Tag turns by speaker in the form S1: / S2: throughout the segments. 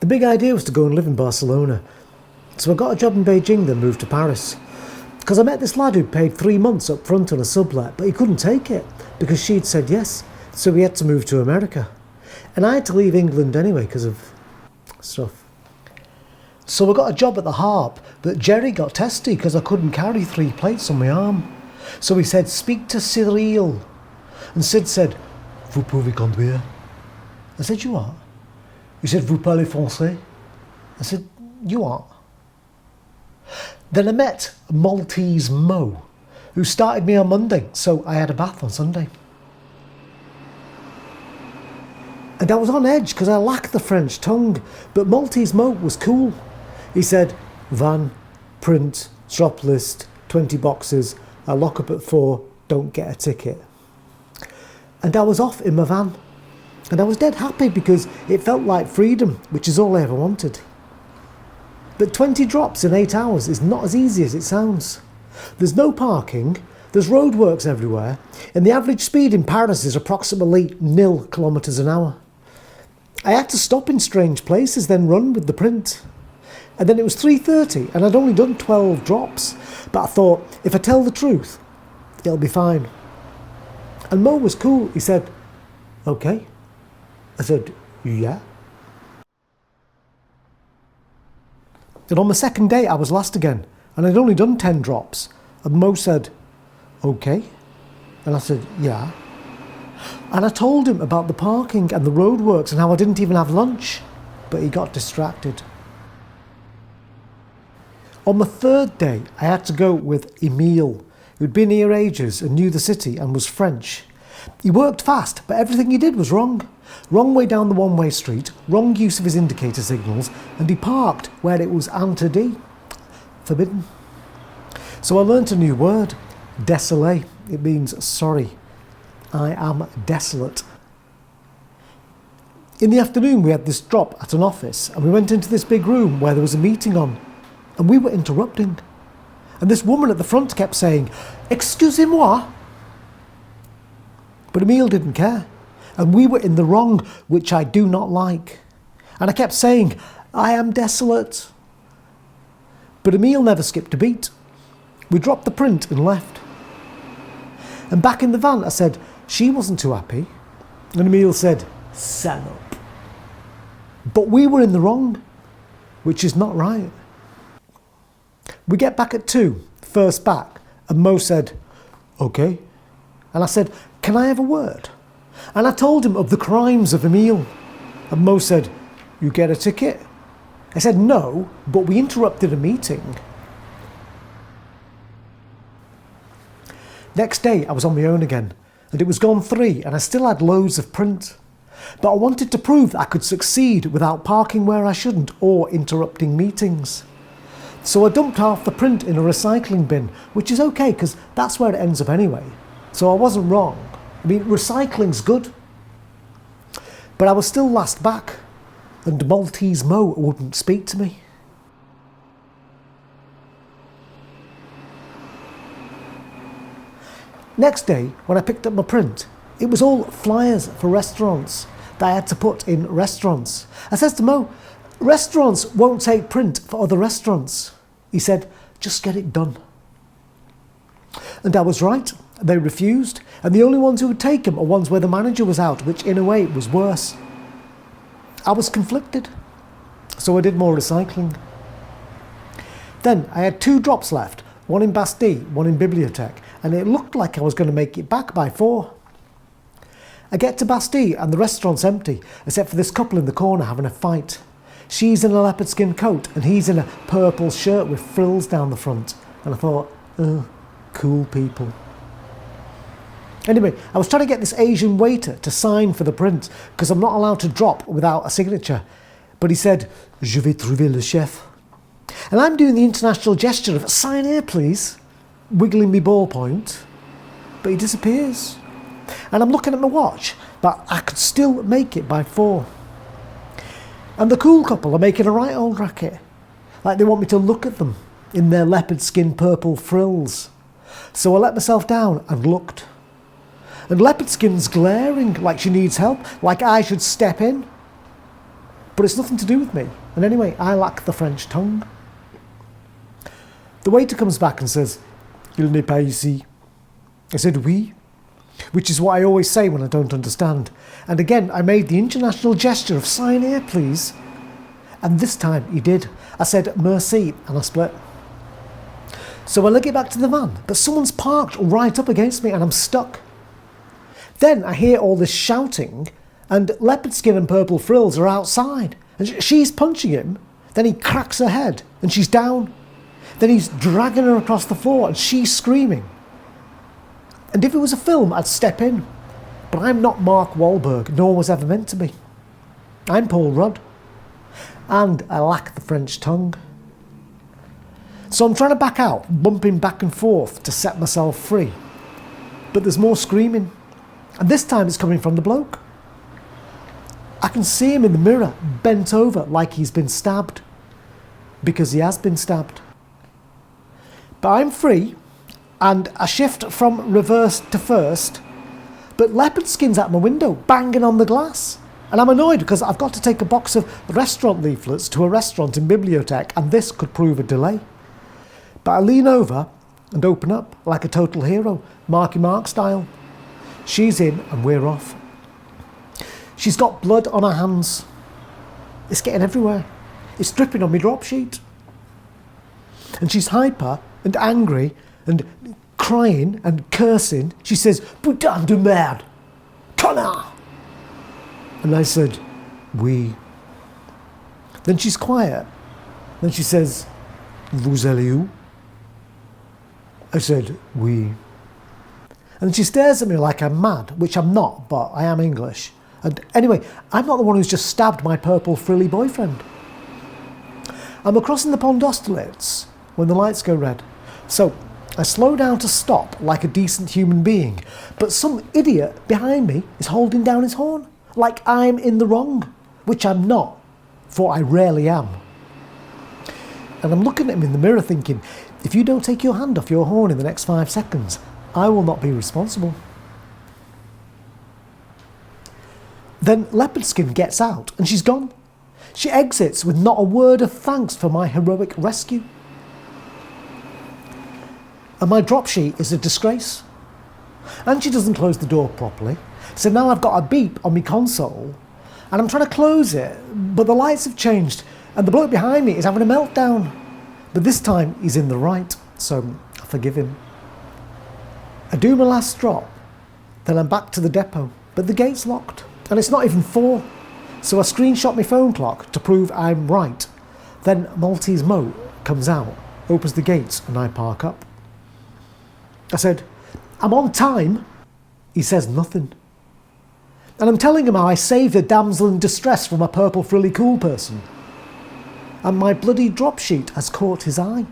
S1: The big idea was to go and live in Barcelona. So I got a job in Beijing, then moved to Paris. Because I met this lad who paid 3 months up front on a sublet, but he couldn't take it because she'd said yes. So we had to move to America. And I had to leave England anyway because of stuff. So I got a job at the Harp, but Jerry got testy because I couldn't carry 3 plates on my arm. So he said, speak to Cyril. And Sid said, vous pouvez conduire? I said, you are? He said, vous parlez français? I said, you are? Then I met Maltese Mo, who started me on Monday, so I had a bath on Sunday. And I was on edge because I lacked the French tongue, but Maltese Mo was cool. He said, van, print, drop list, 20 boxes, I lock up at 4, don't get a ticket. And I was off in my van. And I was dead happy because it felt like freedom, which is all I ever wanted. But 20 drops in 8 hours is not as easy as it sounds. There's no parking, there's roadworks everywhere, and the average speed in Paris is approximately 0 kilometres an hour. I had to stop in strange places, then run with the print. And then it was 3:30 and I'd only done 12 drops, but I thought, if I tell the truth, it'll be fine. And Mo was cool. He said, okay. I said, yeah. And on the second day I was last again, and I'd only done 10 drops. And Mo said, okay. And I said, yeah. And I told him about the parking and the roadworks and how I didn't even have lunch, but he got distracted. On the third day, I had to go with Emile, who'd been here ages and knew the city and was French. He worked fast, but everything he did was wrong. Wrong way down the one-way street, wrong use of his indicator signals, and he parked where it was interdit, forbidden. So I learnt a new word, désolé. It means sorry. I am desolate. In the afternoon we had this drop at an office and we went into this big room where there was a meeting on, and we were interrupting. And this woman at the front kept saying, excusez-moi. But Emile didn't care. And we were in the wrong, which I do not like. And I kept saying, I am desolate. But Emile never skipped a beat. We dropped the print and left. And back in the van, I said, she wasn't too happy. And Emile said, salope. But we were in the wrong, which is not right. We get back at 2, first back, and Mo said, okay. And I said, can I have a word? And I told him of the crimes of Emile. And Mo said, you get a ticket? I said, no, but we interrupted a meeting. Next day, I was on my own again, and it was gone 3, and I still had loads of print. But I wanted to prove that I could succeed without parking where I shouldn't or interrupting meetings. So I dumped half the print in a recycling bin, which is okay because that's where it ends up anyway. So I wasn't wrong. I mean, recycling's good. But I was still last back, and Maltese Mo wouldn't speak to me. Next day, when I picked up my print, it was all flyers for restaurants that I had to put in restaurants. I said to Mo, restaurants won't take print for other restaurants. He said, just get it done. And I was right. They refused, and the only ones who would take them are ones where the manager was out, which in a way was worse. I was conflicted, so I did more recycling. Then I had 2 drops left, one in Bastille, one in Bibliothèque, and it looked like I was going to make it back by 4. I get to Bastille and the restaurant's empty, except for this couple in the corner having a fight. She's in a leopard skin coat and he's in a purple shirt with frills down the front. And I thought, cool people. Anyway, I was trying to get this Asian waiter to sign for the print because I'm not allowed to drop without a signature. But he said, je vais trouver le chef. And I'm doing the international gesture of, sign here please, wiggling me ballpoint. But he disappears. And I'm looking at my watch, but I could still make it by 4. And the cool couple are making a right old racket. Like they want me to look at them in their leopard skin purple frills. So I let myself down and looked. And leopard skin's glaring like she needs help, like I should step in. but it's nothing to do with me. And anyway, I lack the French tongue. The waiter comes back and says, "Il n'est pas ici." I said, "Oui," which is what I always say when I don't understand. And again, I made the international gesture of "sign here, please." And this time he did. I said, "Merci," and I split. So I get back to the van, but someone's parked right up against me and I'm stuck. Then I hear all this shouting, and Leopard Skin and Purple Frills are outside. And she's punching him, then he cracks her head, and she's down. Then he's dragging her across the floor, and she's screaming. And if it was a film, I'd step in. But I'm not Mark Wahlberg, nor was ever meant to be. I'm Paul Rudd. And I lack the French tongue. So I'm trying to back out, bumping back and forth to set myself free. But there's more screaming. And this time it's coming from the bloke. I can see him in the mirror, bent over like he's been stabbed. Because he has been stabbed. But I'm free, and I shift from reverse to first. But Leopard Skin's at my window, banging on the glass. And I'm annoyed because I've got to take a box of restaurant leaflets to a restaurant in Bibliothèque, and this could prove a delay. But I lean over and open up like a total hero, Marky Mark style. She's in and we're off. She's got blood on her hands. It's getting everywhere. It's dripping on my drop sheet. And she's hyper and angry and crying and cursing. She says, "Putain de merde! Connard!" And I said, "Oui." Then she's quiet. Then she says, "Vous allez où?" I said, "Oui." And she stares at me like I'm mad, which I'm not, but I am English. And anyway, I'm not the one who's just stabbed my purple frilly boyfriend. I'm crossing the Pont d'Austerlitz when the lights go red. So I slow down to stop like a decent human being, but some idiot behind me is holding down his horn, like I'm in the wrong, which I'm not, for I rarely am. And I'm looking at him in the mirror thinking, if you don't take your hand off your horn in the next 5 seconds, I will not be responsible. Then Leopard Skin gets out and she's gone. She exits with not a word of thanks for my heroic rescue. And my drop sheet is a disgrace. And she doesn't close the door properly. So now I've got a beep on my console and I'm trying to close it, but the lights have changed and the bloke behind me is having a meltdown. But this time he's in the right, so I forgive him. I do my last drop, then I'm back to the depot, but the gate's locked and it's not even 4. So I screenshot my phone clock to prove I'm right. Then Maltese Mo comes out, opens the gates and I park up. I said, "I'm on time." He says nothing. And I'm telling him how I saved a damsel in distress from a purple frilly cool person. And my bloody drop sheet has caught his eye.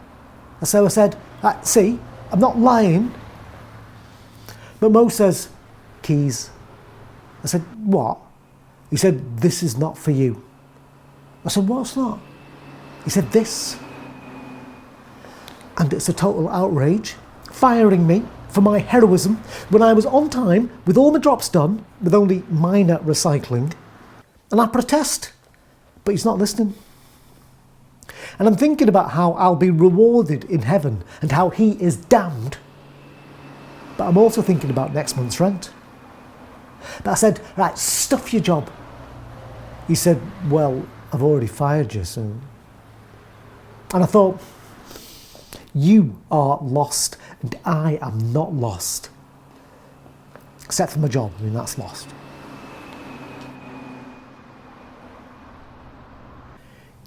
S1: So I said, "See, I'm not lying." But Mo says, "Keys." I said, "What?" He said, "This is not for you." I said, "What's not?" He said, "This." And it's a total outrage, firing me for my heroism when I was on time with all my drops done, with only minor recycling. And I protest, but he's not listening. And I'm thinking about how I'll be rewarded in heaven and how he is damned. But I'm also thinking about next month's rent. But I said, "Right, stuff your job." He said, "Well, I've already fired you, so..." And I thought, you are lost and I am not lost. Except for my job, I mean, that's lost.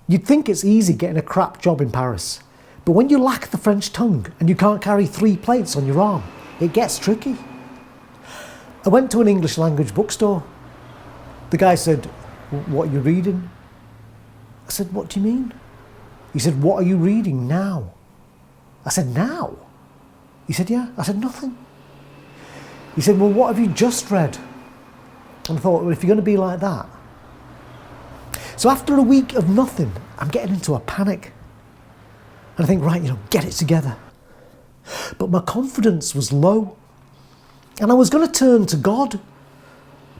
S1: You'd think it's easy getting a crap job in Paris, but when you lack the French tongue and you can't carry 3 plates on your arm, it gets tricky. I went to an English language bookstore. The guy said, "What are you reading?" I said, "What do you mean?" He said, "What are you reading now?" I said, "Now?" He said, "Yeah." I said, "Nothing." He said, "Well, what have you just read?" And I thought, well, if you're going to be like that. So after a week of nothing, I'm getting into a panic. And I think, right, get it together. But my confidence was low. And I was going to turn to God.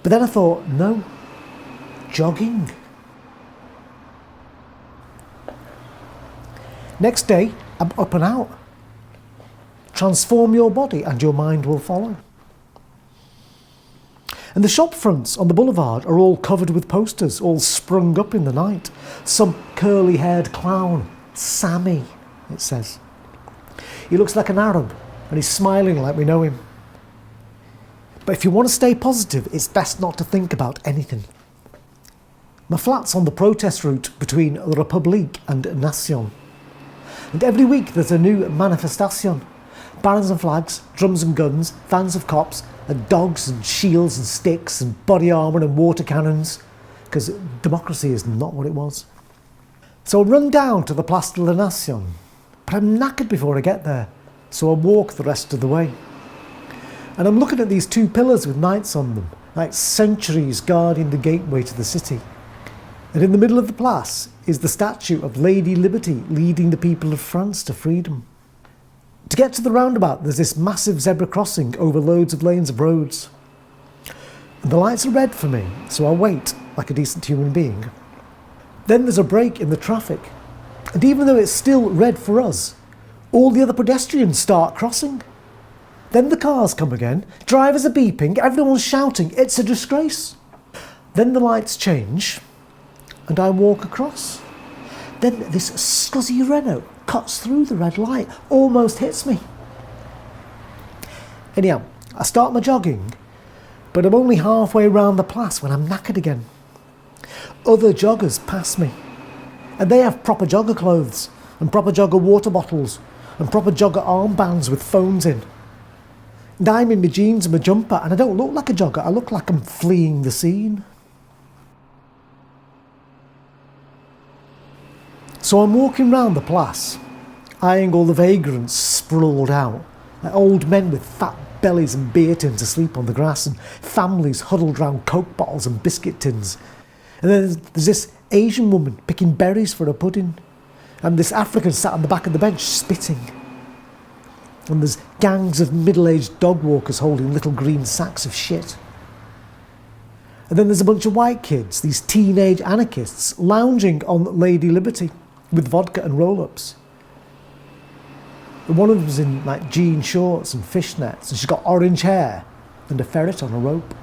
S1: But then I thought, no, jogging. Next day, I'm up and out. Transform your body and your mind will follow. And the shop fronts on the boulevard are all covered with posters, all sprung up in the night. Some curly-haired clown, Sammy, it says. He looks like an Arab and he's smiling like we know him. But if you want to stay positive, it's best not to think about anything. My flat's on the protest route between Republique and Nation. And every week there's a new manifestation. Banners and flags, drums and guns, vans of cops, and dogs and shields and sticks and body armour and water cannons. Because democracy is not what it was. So I run down to the Place de la Nation. But I'm knackered before I get there. So I walk the rest of the way. And I'm looking at these two pillars with knights on them, like sentries guarding the gateway to the city. And in the middle of the place is the statue of Lady Liberty leading the people of France to freedom. To get to the roundabout, there's this massive zebra crossing over loads of lanes of roads. And the lights are red for me, so I wait like a decent human being. Then there's a break in the traffic. And even though it's still red for us, all the other pedestrians start crossing. Then the cars come again, drivers are beeping, everyone's shouting, it's a disgrace. Then the lights change, and I walk across. Then this scuzzy Renault cuts through the red light, almost hits me. Anyhow, I start my jogging, but I'm only halfway round the place when I'm knackered again. Other joggers pass me, and they have proper jogger clothes, and proper jogger water bottles, and proper jogger armbands with phones in. And I'm in my jeans and my jumper, and I don't look like a jogger, I look like I'm fleeing the scene. So I'm walking round the place, eyeing all the vagrants sprawled out, like old men with fat bellies and beer tins asleep on the grass, and families huddled round Coke bottles and biscuit tins. And then there's this Asian woman picking berries for a pudding, and this African sat on the back of the bench spitting. And there's gangs of middle-aged dog walkers holding little green sacks of shit. And then there's a bunch of white kids, these teenage anarchists, lounging on Lady Liberty with vodka and roll-ups. And one of them's in like jean shorts and fishnets, and she's got orange hair and a ferret on a rope.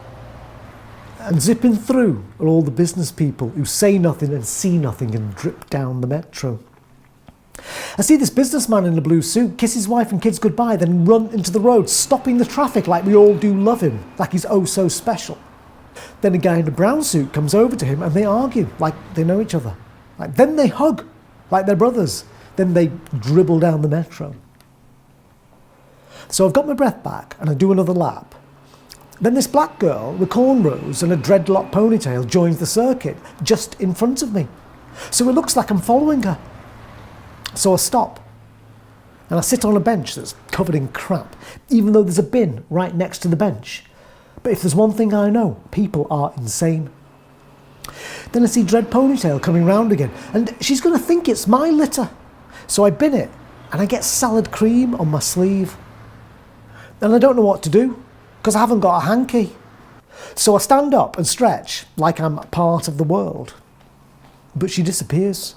S1: And zipping through are all the business people who say nothing and see nothing and drip down the metro. I see this businessman in a blue suit kiss his wife and kids goodbye, then run into the road, stopping the traffic like we all do love him, like he's oh so special. Then a guy in a brown suit comes over to him and they argue like they know each other. Then they hug like they're brothers. Then they dribble down the metro. So I've got my breath back and I do another lap. Then this black girl with cornrows and a dreadlock ponytail joins the circuit just in front of me. So it looks like I'm following her. So I stop and I sit on a bench that's covered in crap, even though there's a bin right next to the bench. But if there's one thing I know, people are insane. Then I see Dread Ponytail coming round again, and she's going to think it's my litter. So I bin it, and I get salad cream on my sleeve. And I don't know what to do, because I haven't got a hanky. So I stand up and stretch like I'm part of the world. But she disappears.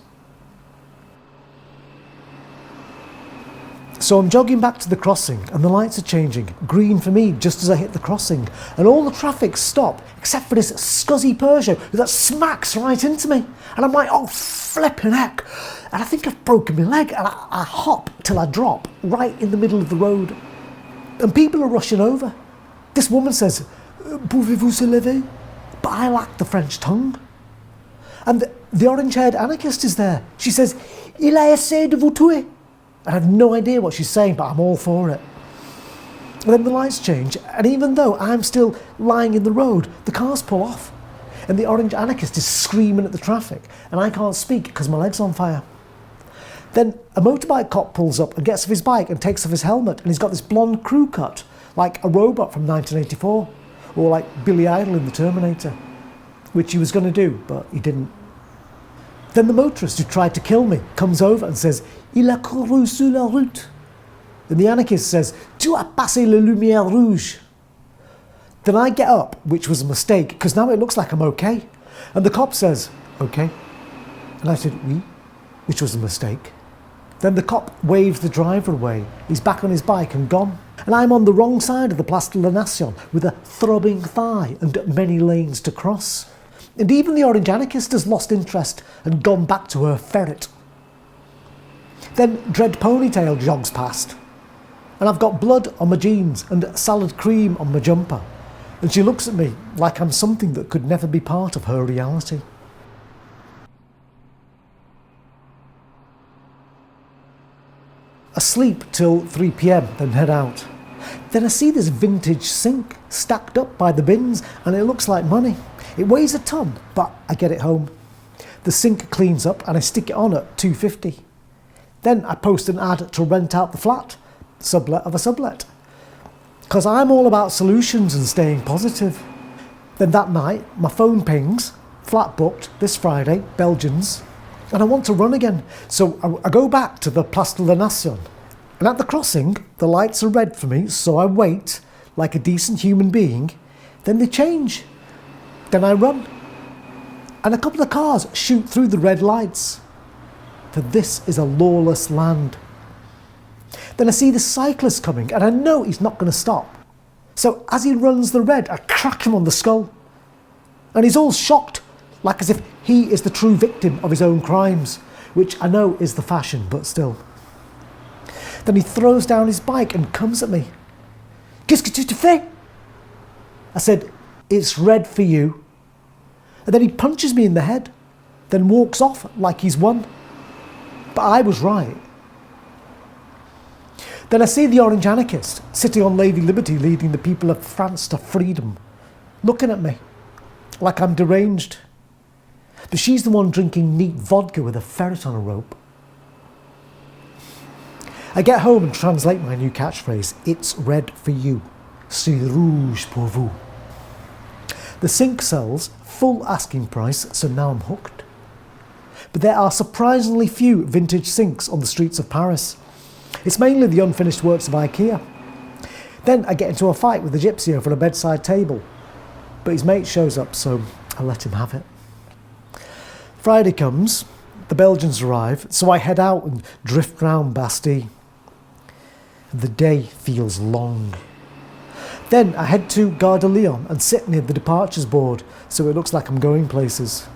S1: So I'm jogging back to the crossing and the lights are changing, green for me just as I hit the crossing, and all the traffic stop except for this scuzzy Peugeot that smacks right into me, and I'm like, oh flippin' heck, and I think I've broken my leg, and I hop till I drop right in the middle of the road, and people are rushing over. This woman says, pouvez-vous se lever? But I lack the French tongue. And the orange-haired anarchist is there. She says, il a essayé de vous tuer. I have no idea what she's saying, but I'm all for it. And then the lights change, and even though I'm still lying in the road, the cars pull off. And the orange anarchist is screaming at the traffic, and I can't speak because my leg's on fire. Then a motorbike cop pulls up and gets off his bike and takes off his helmet, and he's got this blonde crew cut, like a robot from 1984, or like Billy Idol in The Terminator, which he was going to do, but he didn't. Then the motorist who tried to kill me comes over and says, il a couru sur la route. And the anarchist says, tu as passé la lumière rouge. Then I get up, which was a mistake, because now it looks like I'm okay. And the cop says, okay. And I said, oui, which was a mistake. Then the cop waves the driver away. He's back on his bike and gone. And I'm on the wrong side of the Place de la Nation with a throbbing thigh and many lanes to cross. And even the orange anarchist has lost interest and gone back to her ferret. Then Dread Ponytail jogs past. And I've got blood on my jeans and salad cream on my jumper. And she looks at me like I'm something that could never be part of her reality. I sleep till 3 p.m, then head out. Then I see this vintage sink stacked up by the bins and it looks like money. It weighs a ton, but I get it home. The sink cleans up and I stick it on at $2.50. Then I post an ad to rent out the flat, sublet of a sublet. Because I'm all about solutions and staying positive. Then that night, my phone pings, flat booked this Friday, Belgians, and I want to run again. So I go back to the Place de la Nation. And at the crossing, the lights are red for me, so I wait like a decent human being. Then they change. Then I run. And a couple of cars shoot through the red lights. For this is a lawless land. Then I see the cyclist coming and I know he's not going to stop. So as he runs the red, I crack him on the skull. And he's all shocked, like as if he is the true victim of his own crimes, which I know is the fashion, but still. Then he throws down his bike and comes at me. Qu'est-ce que tu te fais? I said, it's red for you. And then he punches me in the head, then walks off like he's won. But I was right. Then I see the orange anarchist sitting on Lady Liberty leading the people of France to freedom, looking at me like I'm deranged. But she's the one drinking neat vodka with a ferret on a rope. I get home and translate my new catchphrase, it's red for you, c'est rouge pour vous. The sink sells full asking price, so now I'm hooked. But there are surprisingly few vintage sinks on the streets of Paris. It's mainly the unfinished works of IKEA. Then I get into a fight with the gypsy over a bedside table. But his mate shows up, so I let him have it. Friday comes, the Belgians arrive, so I head out and drift round Bastille. The day feels long. Then I head to Gare de Lyon and sit near the departures board, so it looks like I'm going places.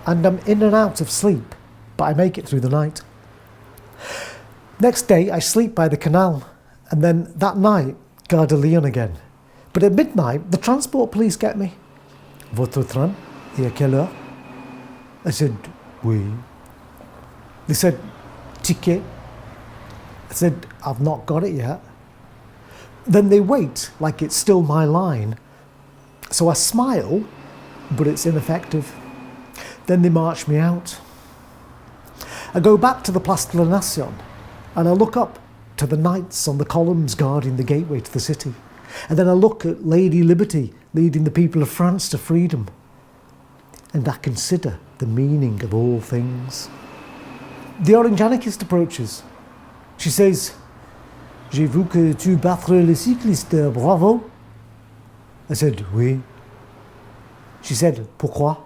S1: And I'm in and out of sleep, but I make it through the night. Next day I sleep by the canal, and then that night, Gare de Lyon again. But at midnight, the transport police get me. Votre train, et à quelle heure? I said, oui. They said, ticket. I said, I've not got it yet. Then they wait like it's still my line. So I smile, but it's ineffective. Then they march me out. I go back to the Place de la Nation and I look up to the knights on the columns guarding the gateway to the city. And then I look at Lady Liberty leading the people of France to freedom. And I consider the meaning of all things. The orange anarchist approaches. She says, j'ai vu que tu battre les cyclistes, bravo. I said, oui. She said, pourquoi?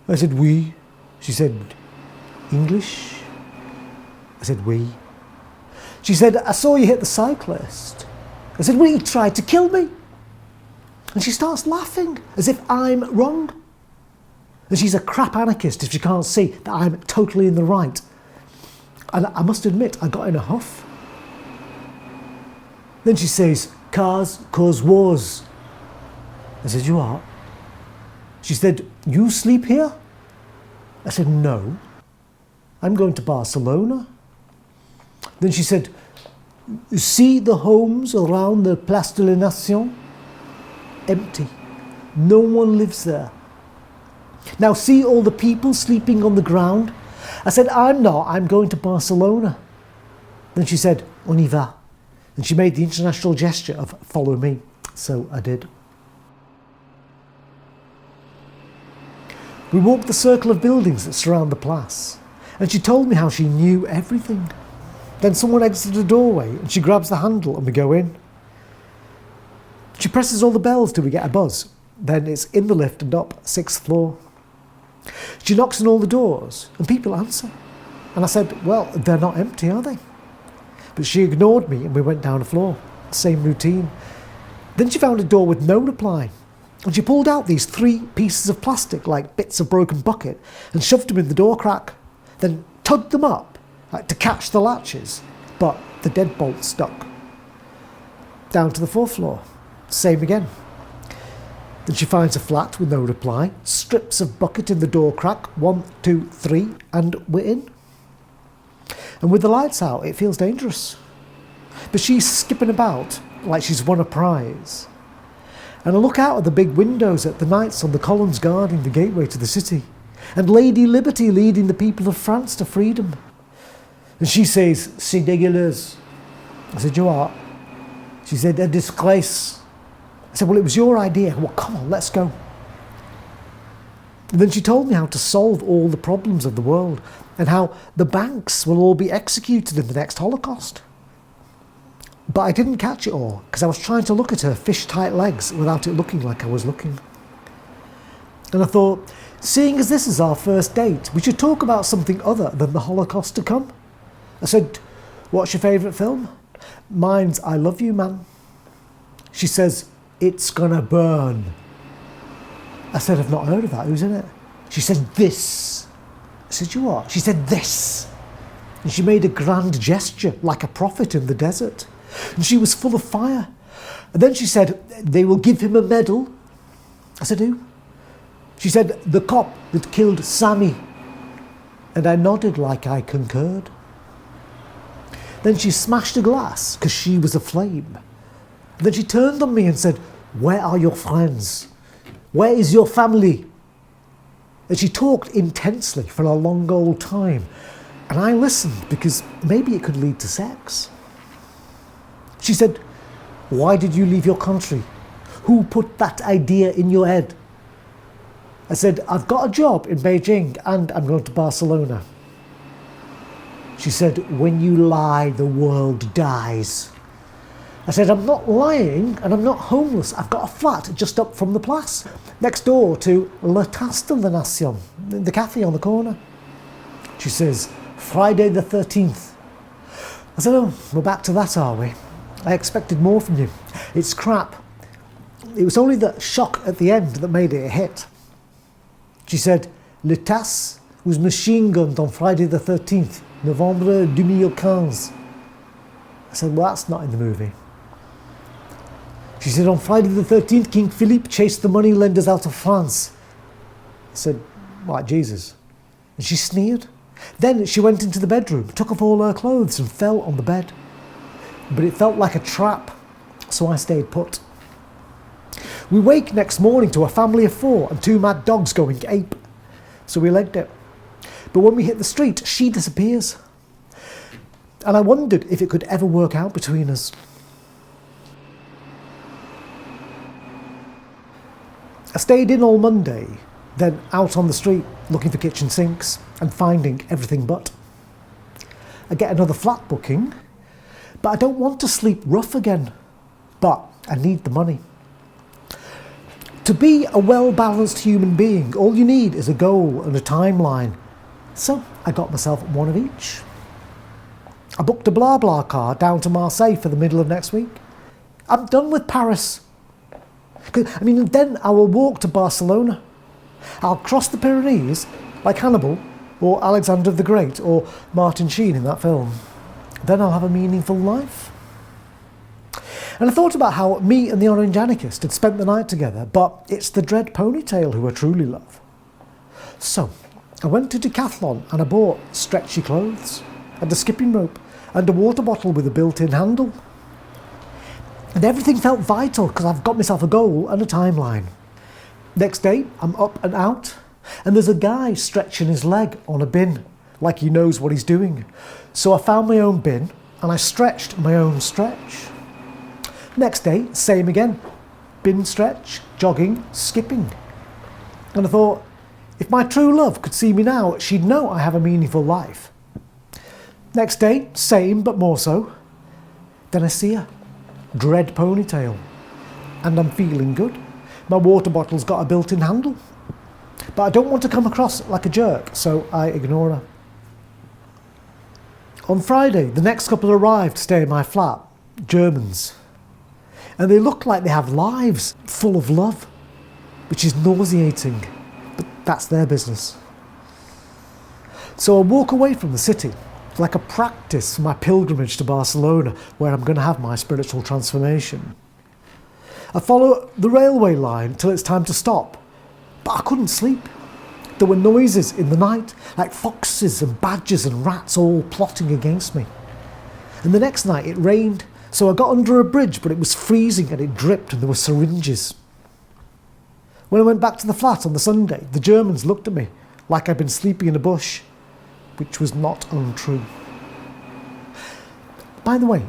S1: I said, oui. She said, English? I said, oui. She said, I saw you hit the cyclist. I said, well, he tried to kill me. And she starts laughing as if I'm wrong. And she's a crap anarchist if she can't see that I'm totally in the right. And I must admit, I got in a huff. Then she says, cars cause wars. I said, you are? She said, you sleep here? I said, no. I'm going to Barcelona. Then she said, see the homes around the Place de la Nation? Empty. No one lives there. Now see all the people sleeping on the ground? I said, I'm not, I'm going to Barcelona. Then she said, on y va. And she made the international gesture of follow me. So I did. We walked the circle of buildings that surround the place. And she told me how she knew everything. Then someone exits the doorway and she grabs the handle and we go in. She presses all the bells till we get a buzz. Then it's in the lift and up, 6th floor. She knocks on all the doors and people answer. And I said, well, they're not empty, are they? But she ignored me and we went down the floor. Same routine. Then she found a door with no reply. And she pulled out these 3 pieces of plastic, like bits of broken bucket, and shoved them in the door crack. Then tugged them up to catch the latches. But the deadbolt stuck. Down to the 4th floor. Same again. Then she finds a flat with no reply, strips of bucket in the door crack, 1, 2, 3, and we're in. And with the lights out, it feels dangerous. But she's skipping about like she's won a prize. And I look out at the big windows at the knights on the columns guarding the gateway to the city, and Lady Liberty leading the people of France to freedom. And she says, "C'est dégueulasse." I said, "You are?" She said, "A disgrace." I said, "Well, it was your idea. Well, come on, let's go." And then she told me how to solve all the problems of the world and how the banks will all be executed in the next Holocaust. But I didn't catch it all because I was trying to look at her fish-tight legs without it looking like I was looking. And I thought, seeing as this is our first date, we should talk about something other than the Holocaust to come. I said, "What's your favourite film?" "Mine's I Love You, Man." She says, "It's gonna burn." I said, "I've not heard of that. Who's in it?" She said, "This." I said, "You what?" She said, "This." And she made a grand gesture like a prophet in the desert. And she was full of fire. And then she said, "They will give him a medal." I said, "Who?" She said, "The cop that killed Sammy." And I nodded like I concurred. Then she smashed a glass because she was aflame. And then she turned on me and said, "Where are your friends? Where is your family?" And she talked intensely for a long old time. And I listened because maybe it could lead to sex. She said, "Why did you leave your country? Who put that idea in your head?" I said, "I've got a job in Beijing and I'm going to Barcelona." She said, "When you lie, the world dies." I said, "I'm not lying and I'm not homeless. I've got a flat just up from the Place, next door to Le Tasse de la Nation, the cafe on the corner." She says, "Friday the 13th. I said, "Oh, we're back to that, are we? I expected more from you. It's crap. It was only the shock at the end that made it a hit." She said, "Le Tasse was machine gunned on Friday the 13th, November 2015. I said, "Well, that's not in the movie." She said, "On Friday the 13th, King Philippe chased the money lenders out of France." I said, "Like Jesus." And she sneered. Then she went into the bedroom, took off all her clothes and fell on the bed. But it felt like a trap, so I stayed put. We wake next morning to a family of 4 and 2 mad dogs going ape. So we legged it. But when we hit the street, she disappears. And I wondered if it could ever work out between us. I stayed in all Monday, then out on the street looking for kitchen sinks and finding everything but. I get another flat booking, but I don't want to sleep rough again. But I need the money. To be a well-balanced human being, all you need is a goal and a timeline. So I got myself one of each. I booked a BlaBlaCar down to Marseille for the middle of next week. I'm done with Paris. Then I will walk to Barcelona. I'll cross the Pyrenees like Hannibal or Alexander the Great or Martin Sheen in that film. Then I'll have a meaningful life. And I thought about how me and the Orange Anarchist had spent the night together, but it's the dread ponytail who I truly love. So I went to Decathlon and I bought stretchy clothes and a skipping rope and a water bottle with a built-in handle. And everything felt vital because I've got myself a goal and a timeline. Next day, I'm up and out, and there's a guy stretching his leg on a bin, like he knows what he's doing. So I found my own bin, and I stretched my own stretch. Next day, same again. Bin stretch, jogging, skipping. And I thought, if my true love could see me now, she'd know I have a meaningful life. Next day, same but more so. Then I see her. Dread ponytail. And I'm feeling good. My water bottle's got a built-in handle. But I don't want to come across like a jerk, so I ignore her. On Friday, the next couple arrived to stay in my flat, Germans. And they look like they have lives full of love, which is nauseating, but that's their business. So I walk away from the city like a practice for my pilgrimage to Barcelona, where I'm going to have my spiritual transformation. I follow the railway line till it's time to stop, but I couldn't sleep. There were noises in the night, like foxes and badgers and rats all plotting against me. And the next night it rained, so I got under a bridge, but it was freezing and it dripped and there were syringes. When I went back to the flat on the Sunday, the Germans looked at me like I'd been sleeping in a bush, which was not untrue. By the way,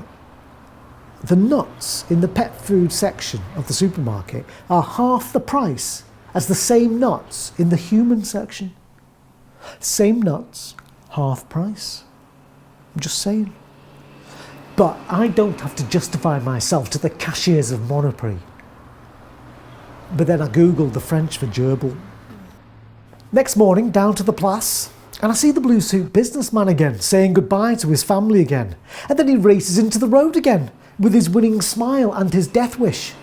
S1: the nuts in the pet food section of the supermarket are half the price as the same nuts in the human section. Same nuts, half price. I'm just saying. But I don't have to justify myself to the cashiers of Monoprix. But then I googled the French for gerbil. Next morning, down to the Place, and I see the blue suit businessman again, saying goodbye to his family again. And then he races into the road again, with his winning smile and his death wish.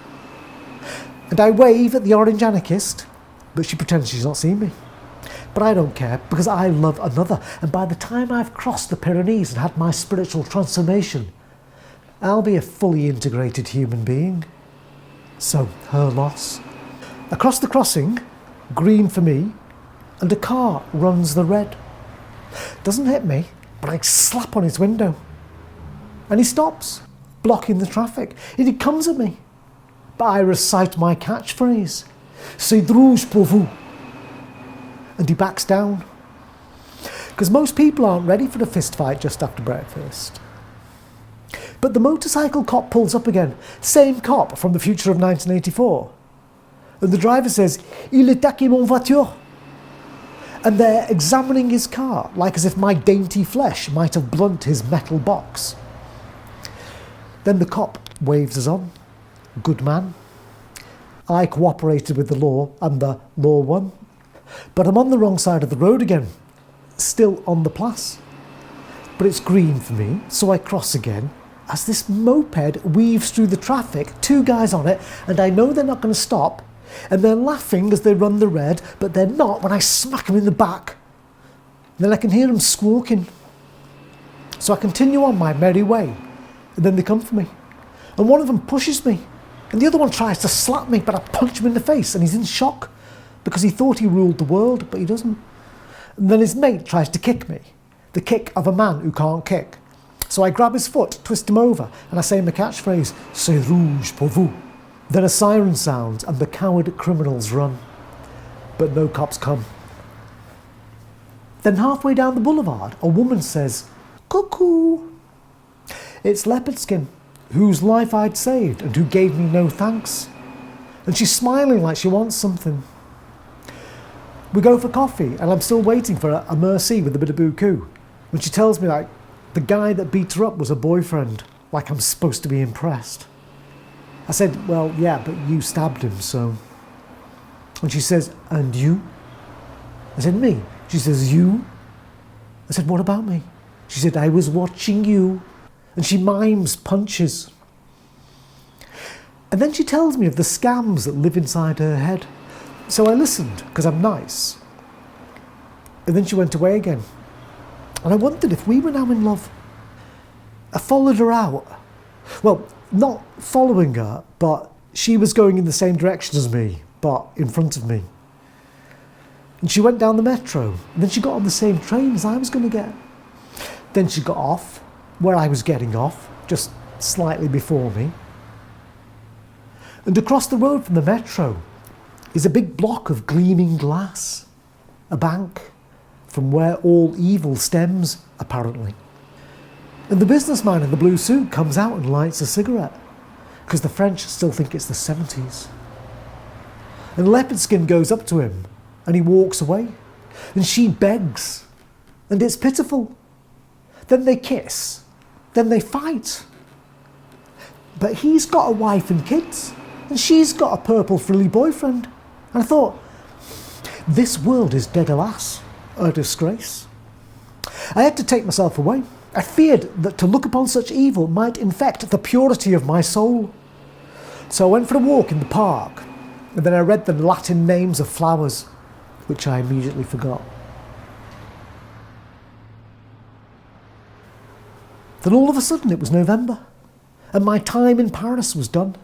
S1: And I wave at the orange anarchist, but she pretends she's not seen me. But I don't care, because I love another. And by the time I've crossed the Pyrenees and had my spiritual transformation, I'll be a fully integrated human being. So, her loss. Across the crossing, green for me, and a car runs the red. Doesn't hit me, but I slap on his window. And he stops, blocking the traffic. And he comes at me. But I recite my catchphrase, C'est rouge pour vous. And he backs down. Because most people aren't ready for a fist fight just after breakfast. But the motorcycle cop pulls up again. Same cop from the future of 1984. And the driver says, Il attaque mon voiture. And they're examining his car, like as if my dainty flesh might have blunted his metal box. Then the cop waves us on. Good man. I cooperated with the law, and the law won. But I'm on the wrong side of the road again, still on the Place. But it's green for me, so I cross again, as this moped weaves through the traffic, 2 guys on it, and I know they're not going to stop, and they're laughing as they run the red, but they're not when I smack them in the back. Then I can hear them squawking. So I continue on my merry way, and then they come for me. And one of them pushes me, and the other one tries to slap me, but I punch him in the face, and he's in shock, because he thought he ruled the world, but he doesn't. And then his mate tries to kick me, the kick of a man who can't kick. So I grab his foot, twist him over, and I say my catchphrase, C'est rouge pour vous. Then a siren sounds and the coward criminals run. But no cops come. Then halfway down the boulevard, a woman says, Cuckoo. It's Leopard Skin, whose life I'd saved and who gave me no thanks. And she's smiling like she wants something. We go for coffee, and I'm still waiting for a merci with a bit of buku. When she tells me, like, the guy that beat her up was her boyfriend, like I'm supposed to be impressed. I said, well, yeah, but you stabbed him, so. And she says, and you? I said, me. She says, you? I said, what about me? She said, I was watching you. And she mimes punches. And then she tells me of the scams that live inside her head. So I listened, because I'm nice. And then she went away again. And I wondered if we were now in love. I followed her out. Well, not following her, but she was going in the same direction as me, but in front of me. And she went down the metro, and then she got on the same train as I was going to get. Then she got off, where I was getting off, just slightly before me. And across the road from the metro is a big block of gleaming glass, a bank, from where all evil stems, apparently. And the businessman in the blue suit comes out and lights a cigarette, because the French still think it's the 70s. And Leopard Skin goes up to him, and he walks away, and she begs, and it's pitiful. Then they kiss, then they fight. But he's got a wife and kids, and she's got a purple frilly boyfriend. And I thought, this world is dead alas, a disgrace. I had to take myself away, I feared that to look upon such evil might infect the purity of my soul. So I went for a walk in the park, and then I read the Latin names of flowers, which I immediately forgot. Then all of a sudden it was November, and my time in Paris was done,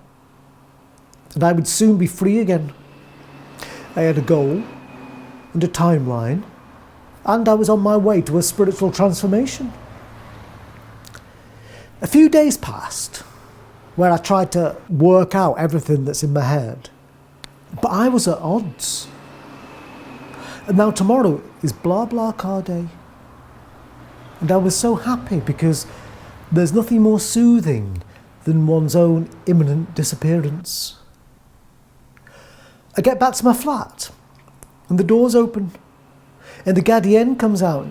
S1: and I would soon be free again. I had a goal and a timeline, and I was on my way to a spiritual transformation. A few days passed where I tried to work out everything that's in my head, but I was at odds. And now tomorrow is BlaBlaCar Day. And I was so happy because there's nothing more soothing than one's own imminent disappearance. I get back to my flat and the door's open and the gardien comes out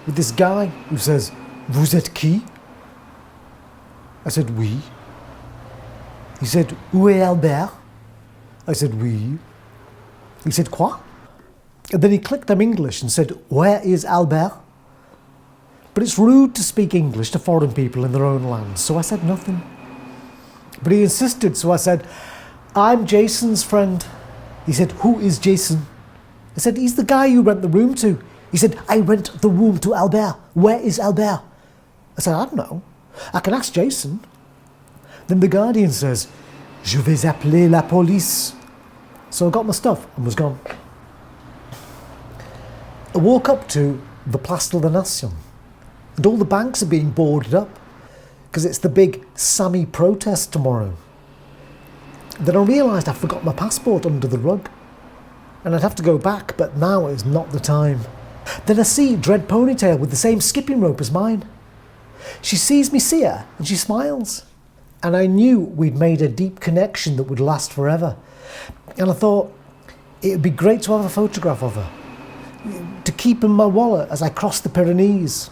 S1: with this guy who says, "Vous êtes qui?" I said, "Oui." He said, "Où est Albert?" I said, "Oui." He said, "Quoi?" And then he clicked on English and said, "Where is Albert?" But it's rude to speak English to foreign people in their own land, so I said nothing. But he insisted, so I said, "I'm Jason's friend." He said, "Who is Jason?" I said, "He's the guy you rent the room to." He said, "I rent the room to Albert. Where is Albert?" I said, "I don't know. I can ask Jason." Then the Guardian says, "Je vais appeler la police." So I got my stuff and was gone. I walk up to the Place de la Nation, and all the banks are being boarded up because it's the big Sami protest tomorrow. Then I realised I forgot my passport under the rug, and I'd have to go back, but now is not the time. Then I see Dread Ponytail with the same skipping rope as mine. She sees me see her, and she smiles. And I knew we'd made a deep connection that would last forever. And I thought it would be great to have a photograph of her, to keep in my wallet as I crossed the Pyrenees.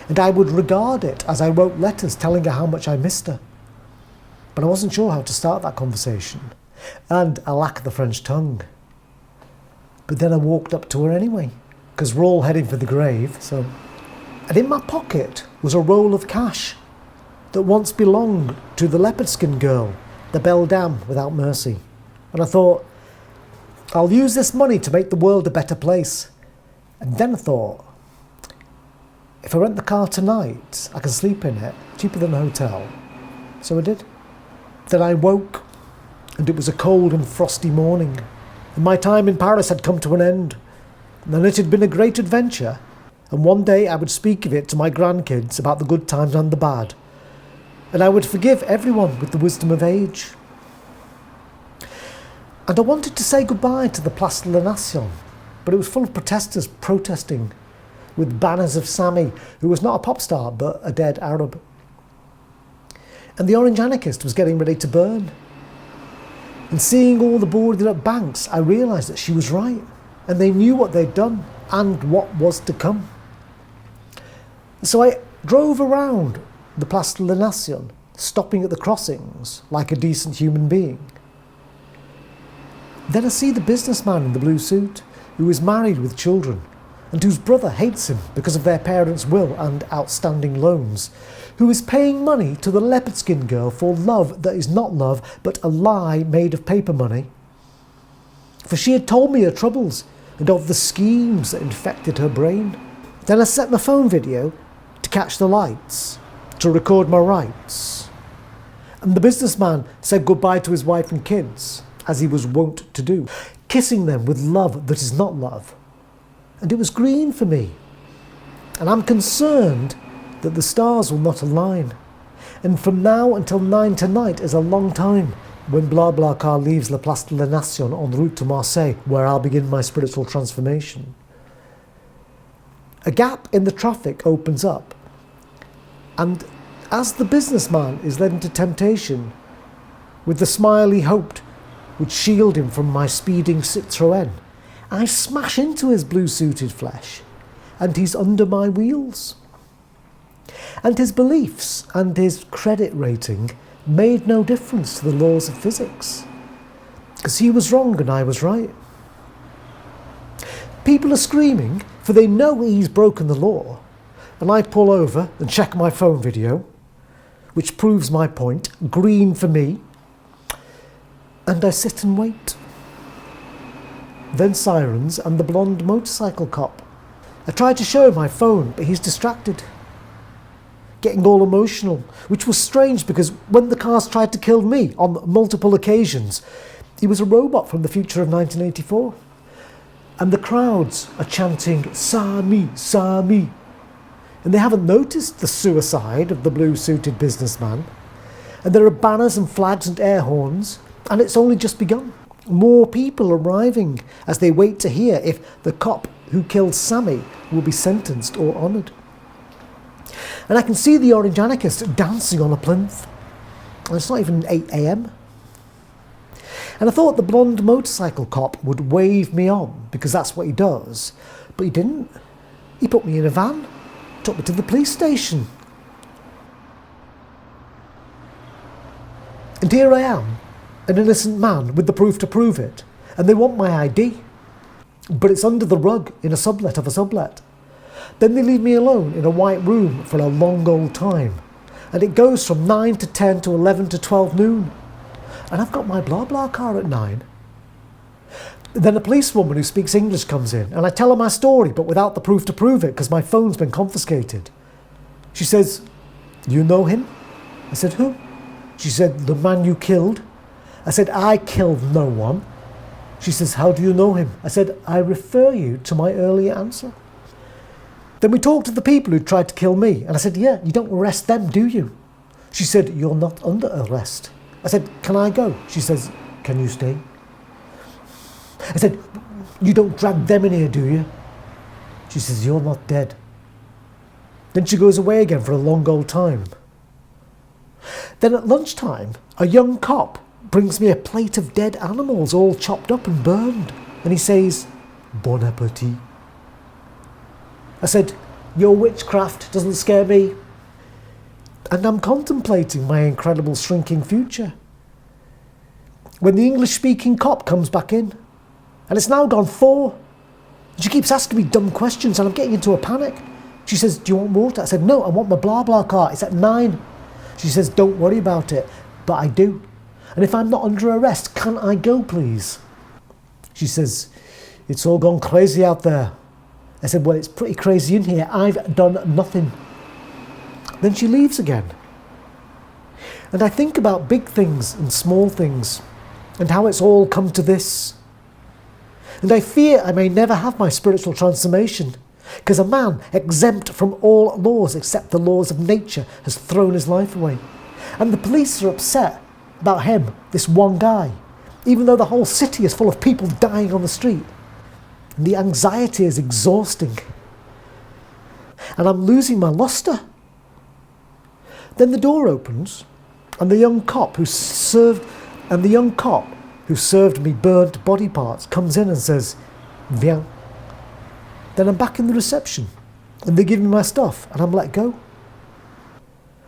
S1: And I would regard it as I wrote letters telling her how much I missed her. But I wasn't sure how to start that conversation. And I lack the French tongue. But then I walked up to her anyway, because we're all heading for the grave, so... And in my pocket was a roll of cash that once belonged to the leopard skin girl, the Belle Dame without mercy. And I thought, I'll use this money to make the world a better place. And then I thought, if I rent the car tonight, I can sleep in it, cheaper than a hotel. So I did. Then I woke, and it was a cold and frosty morning, and my time in Paris had come to an end. And it had been a great adventure, and one day I would speak of it to my grandkids about the good times and the bad. And I would forgive everyone with the wisdom of age. And I wanted to say goodbye to the Place de la Nation, but it was full of protesters protesting, with banners of Sami, who was not a pop star, but a dead Arab. And the orange anarchist was getting ready to burn. And seeing all the boarded up banks, I realised that she was right, and they knew what they'd done, and what was to come. So I drove around the Place de la Nation, stopping at the crossings like a decent human being. Then I see the businessman in the blue suit, who is married with children, and whose brother hates him because of their parents' will and outstanding loans, who is paying money to the leopard skin girl for love that is not love, but a lie made of paper money. For she had told me her troubles, and of the schemes that infected her brain. Then I set my phone video to catch the lights, to record my rights. And the businessman said goodbye to his wife and kids, as he was wont to do, kissing them with love that is not love. And it was green for me. And I'm concerned that the stars will not align. And from now until 9 tonight is a long time, when BlaBlaCar leaves La Place de la Nation en route to Marseille, where I'll begin my spiritual transformation. A gap in the traffic opens up, and as the businessman is led into temptation, with the smile he hoped would shield him from my speeding Citroën, I smash into his blue-suited flesh, and he's under my wheels. And his beliefs and his credit rating made no difference to the laws of physics, because he was wrong and I was right. People are screaming, for they know he's broken the law, And I pull over and check my phone video, which proves my point, green for me, and I sit and wait. Then sirens and the blonde motorcycle cop. I tried to show him my phone, but he's distracted, getting all emotional, which was strange because when the cars tried to kill me on multiple occasions, he was a robot from the future of 1984. And the crowds are chanting, "Sami, Sami." And they haven't noticed the suicide of the blue-suited businessman. And there are banners and flags and air horns, and it's only just begun. More people arriving as they wait to hear if the cop who killed Sammy will be sentenced or honoured. And I can see the orange anarchist dancing on a plinth. And it's not even 8 a.m. And I thought the blonde motorcycle cop would wave me on, because that's what he does. But he didn't. He put me in a van, took me to the police station. And here I am, an innocent man with the proof to prove it. And they want my ID. But it's under the rug in a sublet of a sublet. Then they leave me alone in a white room for a long old time. And it goes from 9 to 10 to 11 to 12 noon. And I've got my blah blah car at 9. Then a policewoman who speaks English comes in, and I tell her my story, but without the proof to prove it, because my phone's been confiscated. She says, "You know him?" I said, "Who?" She said, "The man you killed." I said, "I killed no one." She says, "How do you know him?" I said, "I refer you to my earlier answer." Then we talked to the people who tried to kill me, and I said, "Yeah, you don't arrest them, do you?" She said, "You're not under arrest." I said, "Can I go?" She says, "Can you stay?" I said, "You don't drag them in here, do you?" She says, "You're not dead." Then she goes away again for a long old time. Then at lunchtime, a young cop brings me a plate of dead animals all chopped up and burned. And he says, "Bon appetit." I said, "Your witchcraft doesn't scare me." And I'm contemplating my incredible shrinking future. When the English-speaking cop comes back in, and it's now gone 4. She keeps asking me dumb questions and I'm getting into a panic. She says, "Do you want water?" I said, "No, I want my blah blah car. It's at 9. She says, "Don't worry about it." But I do. And if I'm not under arrest, can I go, please? She says, "It's all gone crazy out there." I said, "Well, it's pretty crazy in here. I've done nothing." Then she leaves again. And I think about big things and small things and how it's all come to this. And I fear I may never have my spiritual transformation because a man exempt from all laws except the laws of nature has thrown his life away. And the police are upset about him, this one guy, even though the whole city is full of people dying on the street. And the anxiety is exhausting. And I'm losing my luster. Then the door opens, and the young cop who served me burnt body parts comes in and says, "Viens." Then I'm back in the reception, and they give me my stuff, and I'm let go.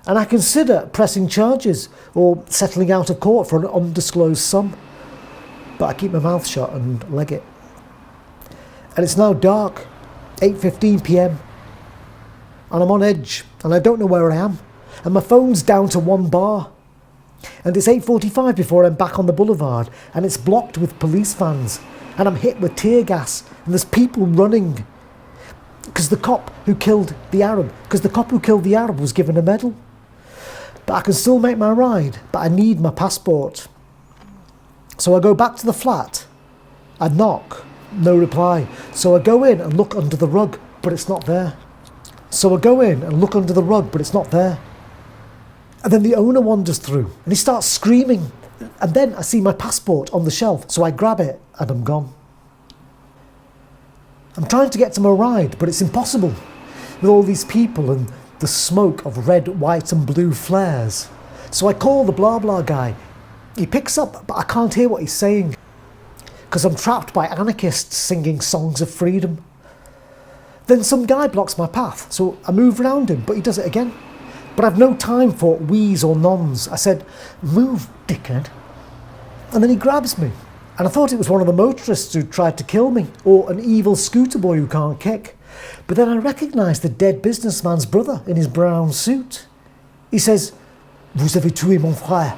S1: And I consider pressing charges or settling out of court for an undisclosed sum, but I keep my mouth shut and leg it. And it's now dark, 8:15 p.m, and I'm on edge, and I don't know where I am. And my phone's down to 1 bar. And it's 8:45 before I'm back on the boulevard, and it's blocked with police vans, and I'm hit with tear gas, and there's people running. Because the cop who killed the Arab was given a medal. But I can still make my ride, but I need my passport. So I go back to the flat. I knock, no reply. So I go in and look under the rug, but it's not there. And then the owner wanders through and he starts screaming. And then I see my passport on the shelf, so I grab it and I'm gone. I'm trying to get to my ride, but it's impossible with all these people and the smoke of red, white and blue flares. So I call the blah blah guy. He picks up, but I can't hear what he's saying because I'm trapped by anarchists singing songs of freedom. Then some guy blocks my path, so I move around him, but he does it again. But I've no time for wees or noms. I said, "Move, dickhead." And then he grabs me. And I thought it was one of the motorists who tried to kill me, or an evil scooter boy who can't kick. But then I recognise the dead businessman's brother in his brown suit. He says, "Vous avez tué mon frère."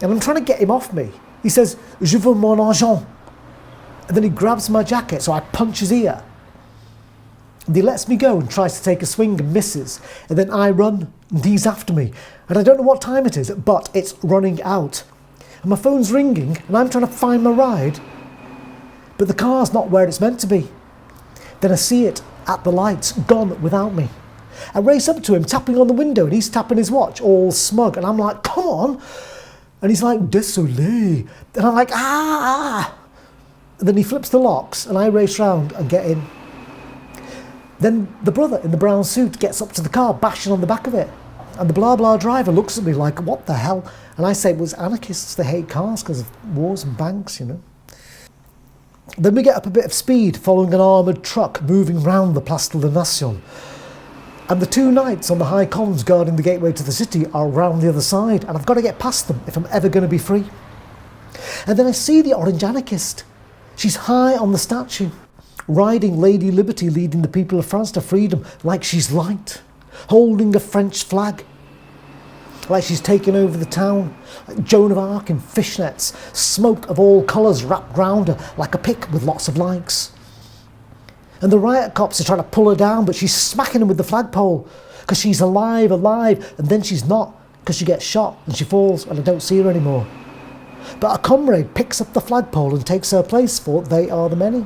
S1: And I'm trying to get him off me. He says, "Je veux mon argent." And then he grabs my jacket, so I punch his ear. And he lets me go and tries to take a swing and misses. And then I run, and he's after me. And I don't know what time it is, but it's running out. And my phone's ringing, and I'm trying to find my ride. But the car's not where it's meant to be. Then I see it at the lights, gone without me. I race up to him, tapping on the window, and he's tapping his watch, all smug. And I'm like, "Come on." And he's like, "Désolé." And I'm like, "Ah." And then he flips the locks, and I race round and get in. Then the brother in the brown suit gets up to the car, bashing on the back of it. And the blah blah driver looks at me like, "What the hell?" And I say, "It was anarchists, they hate cars because of wars and banks, you know." Then we get up a bit of speed, following an armoured truck moving round the Place de la Nation. And the two knights on the high columns guarding the gateway to the city are round the other side, and I've got to get past them if I'm ever going to be free. And then I see the orange anarchist. She's high on the statue, riding Lady Liberty, leading the people of France to freedom like she's light, holding a French flag, like she's taken over the town, like Joan of Arc in fishnets, smoke of all colours wrapped round her like a pick with lots of likes. And the riot cops are trying to pull her down, but she's smacking them with the flagpole because she's alive, and then she's not because she gets shot and she falls and I don't see her anymore. But a comrade picks up the flagpole and takes her place, for they are the many.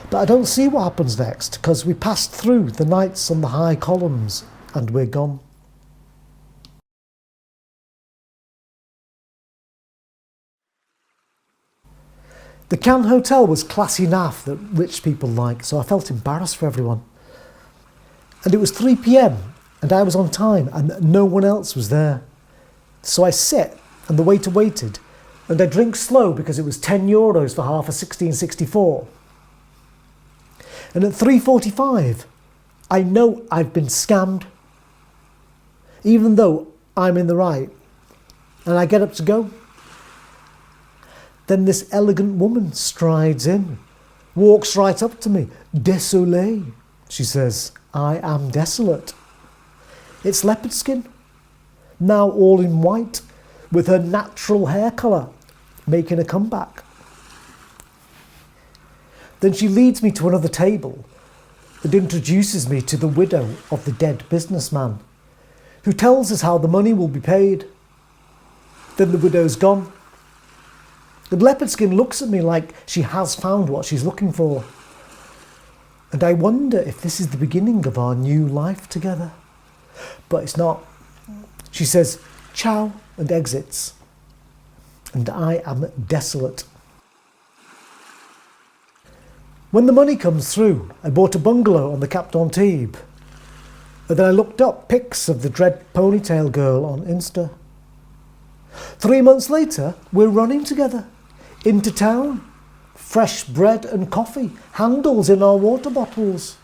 S1: But I don't see what happens next because we passed through the knights on the high columns and we're gone. The Cannes Hotel was classy naff that rich people like, so I felt embarrassed for everyone. And it was 3 p.m. and I was on time and no one else was there. So I sit and the waiter waited and I drink slow because it was €10 for half a 1664. And at 3:45, I know I've been scammed, even though I'm in the right. And I get up to go. Then this elegant woman strides in, walks right up to me. "Désolé," she says. "I am desolate." It's leopard skin, now all in white, with her natural hair colour making a comeback. Then she leads me to another table and introduces me to the widow of the dead businessman, who tells us how the money will be paid. Then the widow's gone. The leopard skin looks at me like she has found what she's looking for. And I wonder if this is the beginning of our new life together. But it's not. She says, "Ciao," and exits. And I am desolate. When the money comes through, I bought a bungalow on the Cap d'Antibes. And then I looked up pics of the dread ponytail girl on Insta. 3 months later, we're running together. Into town. Fresh bread and coffee. Handles in our water bottles.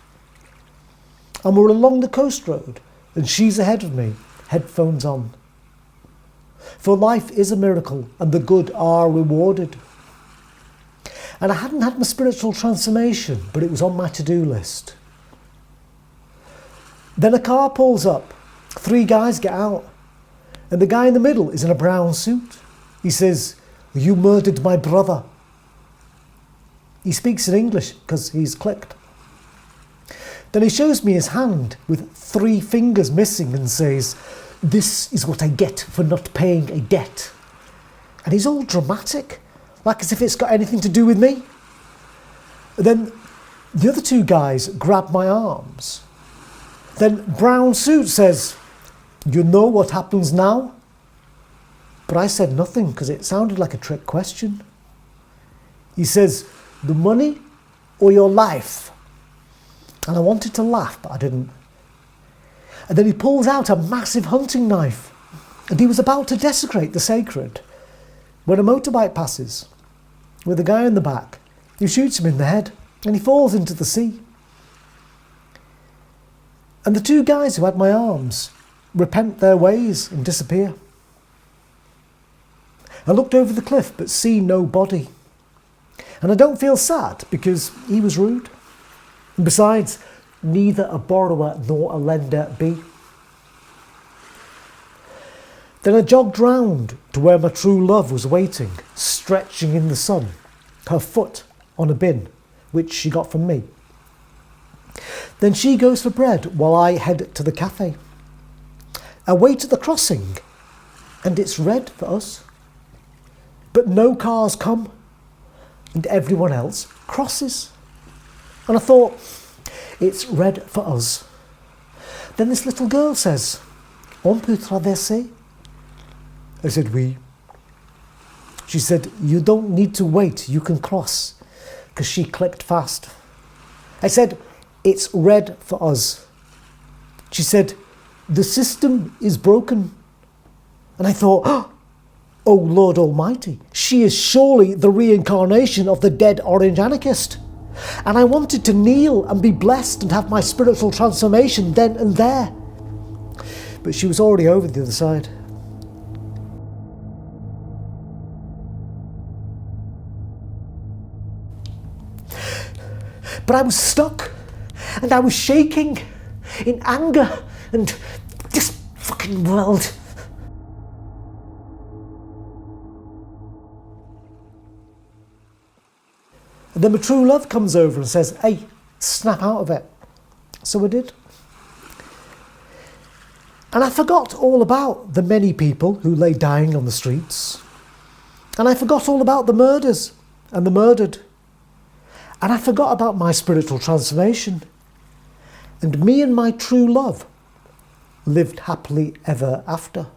S1: And we're along the coast road. And she's ahead of me, headphones on. For life is a miracle and the good are rewarded. And I hadn't had my spiritual transformation, but it was on my to-do list. Then a car pulls up. 3 guys get out. And the guy in the middle is in a brown suit. He says, "You murdered my brother." He speaks in English because he's clicked. Then he shows me his hand with 3 fingers missing and says, "This is what I get for not paying a debt." And he's all dramatic, like as if it's got anything to do with me. Then the other 2 guys grab my arms. Then brown suit says, "You know what happens now?" But I said nothing because it sounded like a trick question. He says, "The money or your life?" And I wanted to laugh, but I didn't. And then he pulls out a massive hunting knife. And he was about to desecrate the sacred when a motorbike passes with a guy in the back who shoots him in the head and he falls into the sea. And the 2 guys who had my arms repent their ways and disappear. I looked over the cliff but see no body. And I don't feel sad because he was rude. And besides, neither a borrower nor a lender be. Then I jogged round to where my true love was waiting, stretching in the sun, her foot on a bin, which she got from me. Then she goes for bread while I head to the cafe. I wait at the crossing, and it's red for us. But no cars come, and everyone else crosses. And I thought, it's red for us. Then this little girl says, "On peut traverser?" I said, "Oui." She said, "You don't need to wait, you can cross," because she clicked fast. I said, "It's red for us." She said, "The system is broken." And I thought, oh Lord Almighty, she is surely the reincarnation of the dead orange anarchist. And I wanted to kneel and be blessed and have my spiritual transformation then and there. But she was already over the other side. But I was stuck, and I was shaking in anger and this fucking world. And then my true love comes over and says, "Hey, snap out of it." So I did. And I forgot all about the many people who lay dying on the streets. And I forgot all about the murders and the murdered. And I forgot about my spiritual transformation. And me and my true love lived happily ever after.